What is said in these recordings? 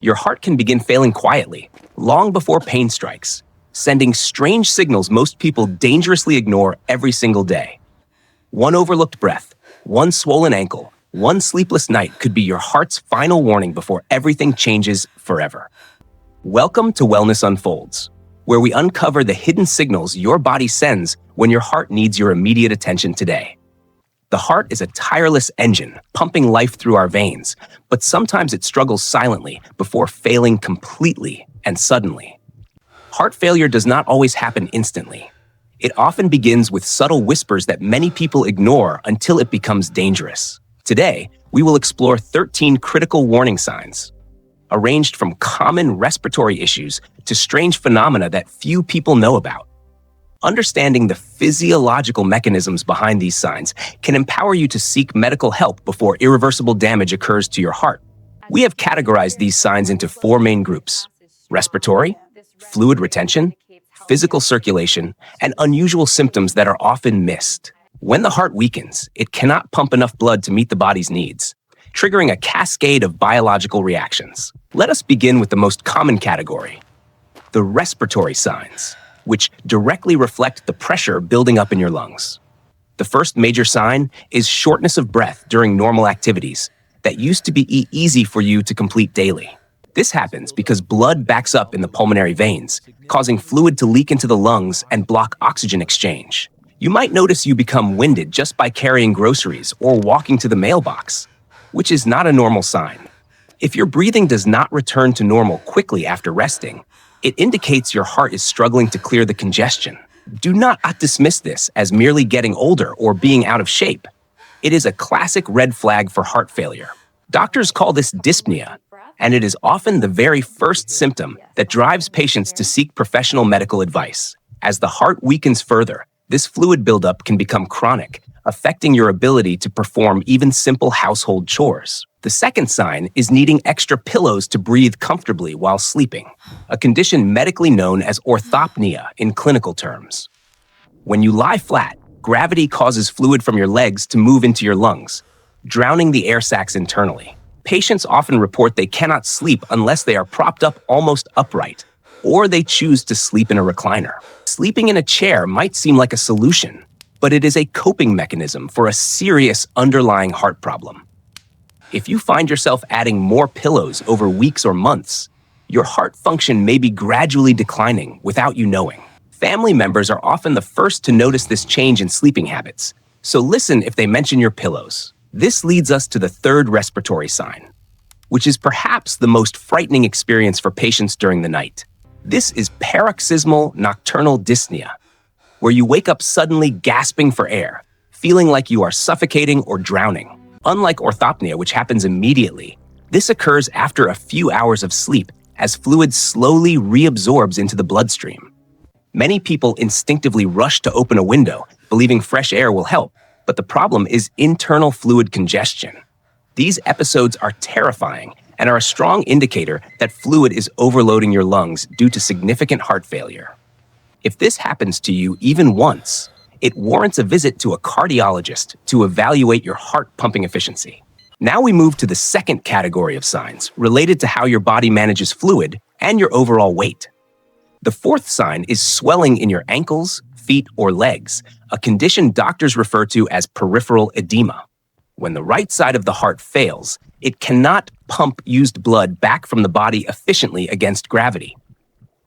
Your heart can begin failing quietly, long before pain strikes, sending strange signals most people dangerously ignore every single day. One overlooked breath, one swollen ankle, one sleepless night could be your heart's final warning before everything changes forever. Welcome to Wellness Unfolds, where we uncover the hidden signals your body sends when your heart needs your immediate attention today. The heart is a tireless engine, pumping life through our veins, but sometimes it struggles silently before failing completely and suddenly. Heart failure does not always happen instantly. It often begins with subtle whispers that many people ignore until it becomes dangerous. Today, we will explore 13 critical warning signs, arranged from common respiratory issues to strange phenomena that few people know about. Understanding the physiological mechanisms behind these signs can empower you to seek medical help before irreversible damage occurs to your heart. We have categorized these signs into 4 main groups: respiratory, fluid retention, physical circulation, and unusual symptoms that are often missed. When the heart weakens, it cannot pump enough blood to meet the body's needs, triggering a cascade of biological reactions. Let us begin with the most common category, the respiratory signs, which directly reflect the pressure building up in your lungs. The first major sign is shortness of breath during normal activities that used to be easy for you to complete daily. This happens because blood backs up in the pulmonary veins, causing fluid to leak into the lungs and block oxygen exchange. You might notice you become winded just by carrying groceries or walking to the mailbox, which is not a normal sign. If your breathing does not return to normal quickly after resting, it indicates your heart is struggling to clear the congestion. Do not dismiss this as merely getting older or being out of shape. It is a classic red flag for heart failure. Doctors call this dyspnea, and it is often the very first symptom that drives patients to seek professional medical advice. As the heart weakens further, this fluid buildup can become chronic, affecting your ability to perform even simple household chores. The second sign is needing extra pillows to breathe comfortably while sleeping, a condition medically known as orthopnea in clinical terms. When you lie flat, gravity causes fluid from your legs to move into your lungs, drowning the air sacs internally. Patients often report they cannot sleep unless they are propped up almost upright, or they choose to sleep in a recliner. Sleeping in a chair might seem like a solution, but it is a coping mechanism for a serious underlying heart problem. If you find yourself adding more pillows over weeks or months, your heart function may be gradually declining without you knowing. Family members are often the first to notice this change in sleeping habits, so listen if they mention your pillows. This leads us to the third respiratory sign, which is perhaps the most frightening experience for patients during the night. This is paroxysmal nocturnal dyspnea, where you wake up suddenly gasping for air, feeling like you are suffocating or drowning. Unlike orthopnea, which happens immediately, this occurs after a few hours of sleep as fluid slowly reabsorbs into the bloodstream. Many people instinctively rush to open a window, believing fresh air will help, but the problem is internal fluid congestion. These episodes are terrifying and are a strong indicator that fluid is overloading your lungs due to significant heart failure. If this happens to you even once, it warrants a visit to a cardiologist to evaluate your heart pumping efficiency. Now we move to the second category of signs related to how your body manages fluid and your overall weight. The fourth sign is swelling in your ankles, feet, or legs, a condition doctors refer to as peripheral edema. When the right side of the heart fails, it cannot pump used blood back from the body efficiently against gravity.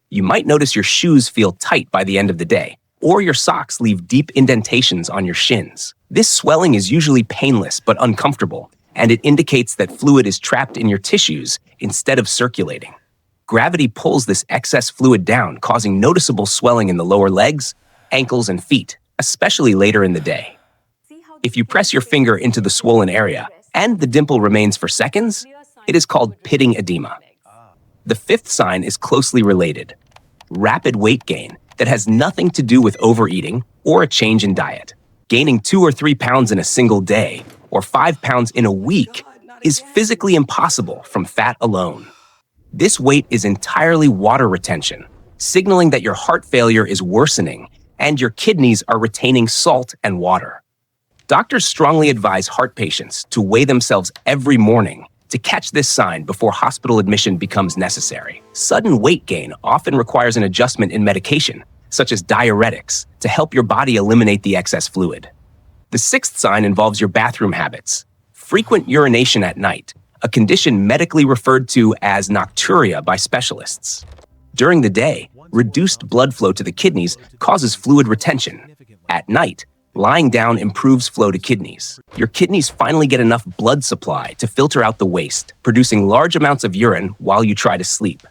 You might notice your shoes feel tight by the end of the day, or your socks leave deep indentations on your shins. This swelling is usually painless but uncomfortable, and it indicates that fluid is trapped in your tissues instead of circulating. Gravity pulls this excess fluid down, causing noticeable swelling in the lower legs, ankles, and feet, especially later in the day. If you press your finger into the swollen area and the dimple remains for seconds, it is called pitting edema. The fifth sign is closely related: rapid weight gain that has nothing to do with overeating or a change in diet. Gaining 2 or 3 pounds in a single day or 5 pounds in a week is physically impossible from fat alone. This weight is entirely water retention, signaling that your heart failure is worsening and your kidneys are retaining salt and water. Doctors strongly advise heart patients to weigh themselves every morning to catch this sign before hospital admission becomes necessary. Sudden weight gain often requires an adjustment in medication, such as diuretics, to help your body eliminate the excess fluid. The sixth sign involves your bathroom habits. Frequent urination at night, a condition medically referred to as nocturia by specialists. During the day, reduced blood flow to the kidneys causes fluid retention. At night, lying down improves flow to kidneys. Your kidneys finally get enough blood supply to filter out the waste, producing large amounts of urine while you try to sleep.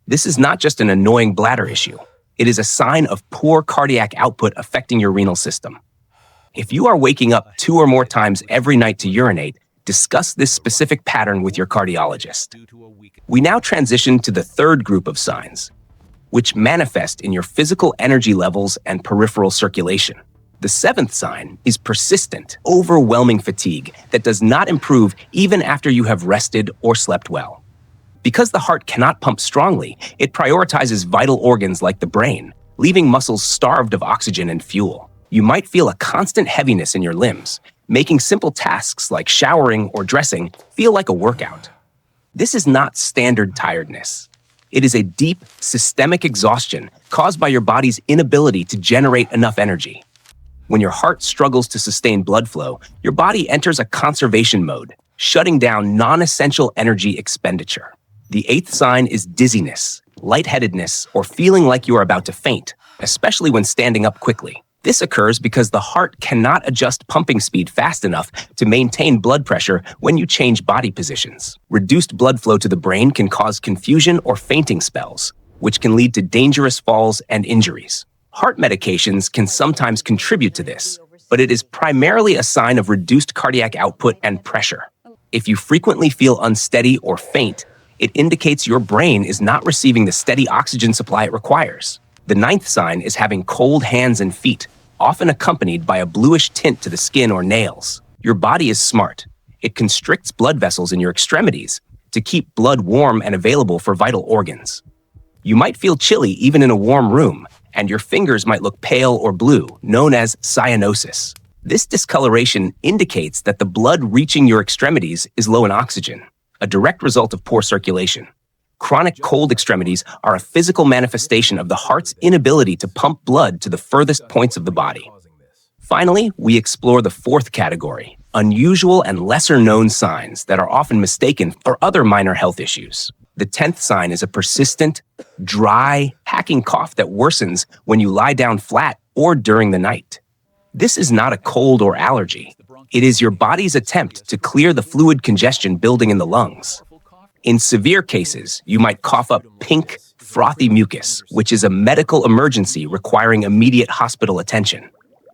This is not just an annoying bladder issue. It is a sign of poor cardiac output affecting your renal system. If you are waking up 2 or more times every night to urinate, discuss this specific pattern with your cardiologist. We now transition to the third group of signs, which manifest in your physical energy levels and peripheral circulation. The seventh sign is persistent, overwhelming fatigue that does not improve even after you have rested or slept well. Because the heart cannot pump strongly, it prioritizes vital organs like the brain, leaving muscles starved of oxygen and fuel. You might feel a constant heaviness in your limbs, making simple tasks like showering or dressing feel like a workout. This is not standard tiredness. It is a deep, systemic exhaustion caused by your body's inability to generate enough energy. When your heart struggles to sustain blood flow, your body enters a conservation mode, shutting down non-essential energy expenditure. The eighth sign is dizziness, lightheadedness, or feeling like you are about to faint, especially when standing up quickly. This occurs because the heart cannot adjust pumping speed fast enough to maintain blood pressure when you change body positions. Reduced blood flow to the brain can cause confusion or fainting spells, which can lead to dangerous falls and injuries. Heart medications can sometimes contribute to this, but it is primarily a sign of reduced cardiac output and pressure. If you frequently feel unsteady or faint, it indicates your brain is not receiving the steady oxygen supply it requires. The ninth sign is having cold hands and feet, often accompanied by a bluish tint to the skin or nails. Your body is smart. It constricts blood vessels in your extremities to keep blood warm and available for vital organs. You might feel chilly even in a warm room, and your fingers might look pale or blue, known as cyanosis. This discoloration indicates that the blood reaching your extremities is low in oxygen, a direct result of poor circulation. Chronic cold extremities are a physical manifestation of the heart's inability to pump blood to the furthest points of the body. Finally, we explore the fourth category, unusual and lesser-known signs that are often mistaken for other minor health issues. The 10th sign is a persistent, dry, hacking cough that worsens when you lie down flat or during the night. This is not a cold or allergy. It is your body's attempt to clear the fluid congestion building in the lungs. In severe cases, you might cough up pink, frothy mucus, which is a medical emergency requiring immediate hospital attention.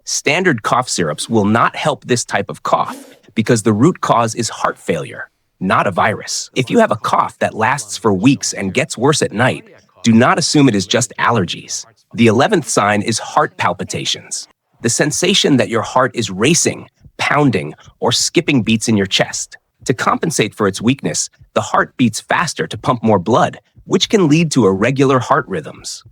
Standard cough syrups will not help this type of cough because the root cause is heart failure, not a virus. If you have a cough that lasts for weeks and gets worse at night, do not assume it is just allergies. The 11th sign is heart palpitations, the sensation that your heart is racing, pounding, or skipping beats in your chest. To compensate for its weakness, the heart beats faster to pump more blood, which can lead to irregular heart rhythms.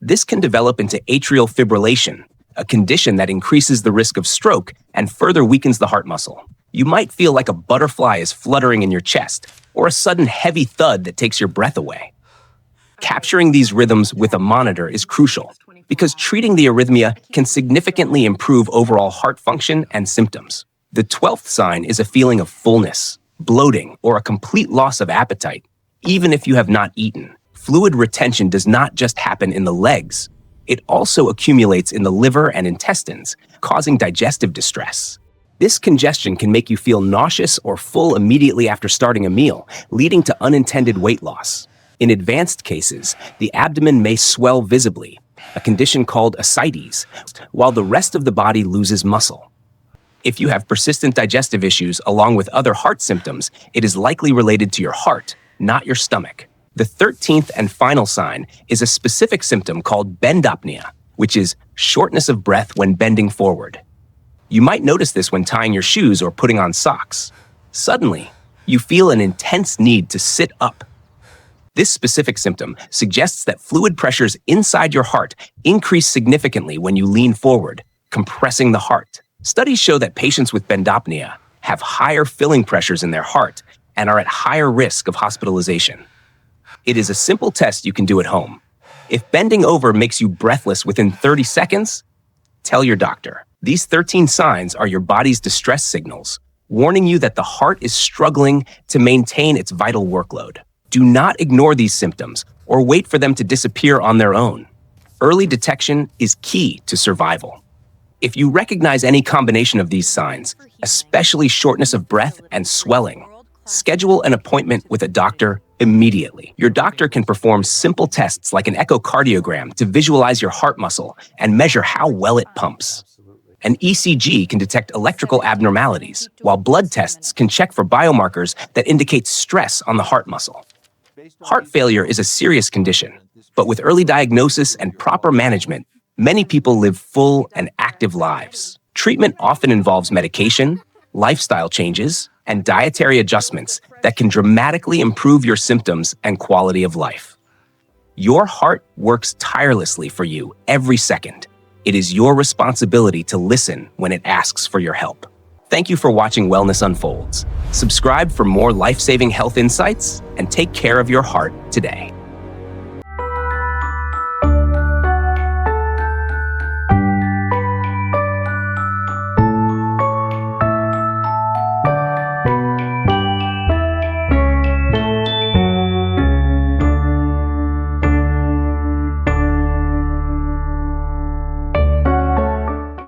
This can develop into atrial fibrillation, a condition that increases the risk of stroke and further weakens the heart muscle. You might feel like a butterfly is fluttering in your chest, or a sudden heavy thud that takes your breath away. Capturing these rhythms with a monitor is crucial, because treating the arrhythmia can significantly improve overall heart function and symptoms. The 12th sign is a feeling of fullness, bloating, or a complete loss of appetite, even if you have not eaten. Fluid retention does not just happen in the legs. It also accumulates in the liver and intestines, causing digestive distress. This congestion can make you feel nauseous or full immediately after starting a meal, leading to unintended weight loss. In advanced cases, the abdomen may swell visibly, a condition called ascites, while the rest of the body loses muscle. If you have persistent digestive issues along with other heart symptoms, it is likely related to your heart, not your stomach. The 13th and final sign is a specific symptom called bendopnea, which is shortness of breath when bending forward. You might notice this when tying your shoes or putting on socks. Suddenly, you feel an intense need to sit up. This specific symptom suggests that fluid pressures inside your heart increase significantly when you lean forward, compressing the heart. Studies show that patients with bendopnea have higher filling pressures in their heart and are at higher risk of hospitalization. It is a simple test you can do at home. If bending over makes you breathless within 30 seconds, tell your doctor. These 13 signs are your body's distress signals, warning you that the heart is struggling to maintain its vital workload. Do not ignore these symptoms or wait for them to disappear on their own. Early detection is key to survival. If you recognize any combination of these signs, especially shortness of breath and swelling, schedule an appointment with a doctor immediately. Your doctor can perform simple tests like an echocardiogram to visualize your heart muscle and measure how well it pumps. An ECG can detect electrical abnormalities, while blood tests can check for biomarkers that indicate stress on the heart muscle. Heart failure is a serious condition, but with early diagnosis and proper management, many people live full and active lives. Treatment often involves medication, lifestyle changes, and dietary adjustments that can dramatically improve your symptoms and quality of life. Your heart works tirelessly for you every second. It is your responsibility to listen when it asks for your help. Thank you for watching Wellness Unfolds. Subscribe for more life-saving health insights and take care of your heart today.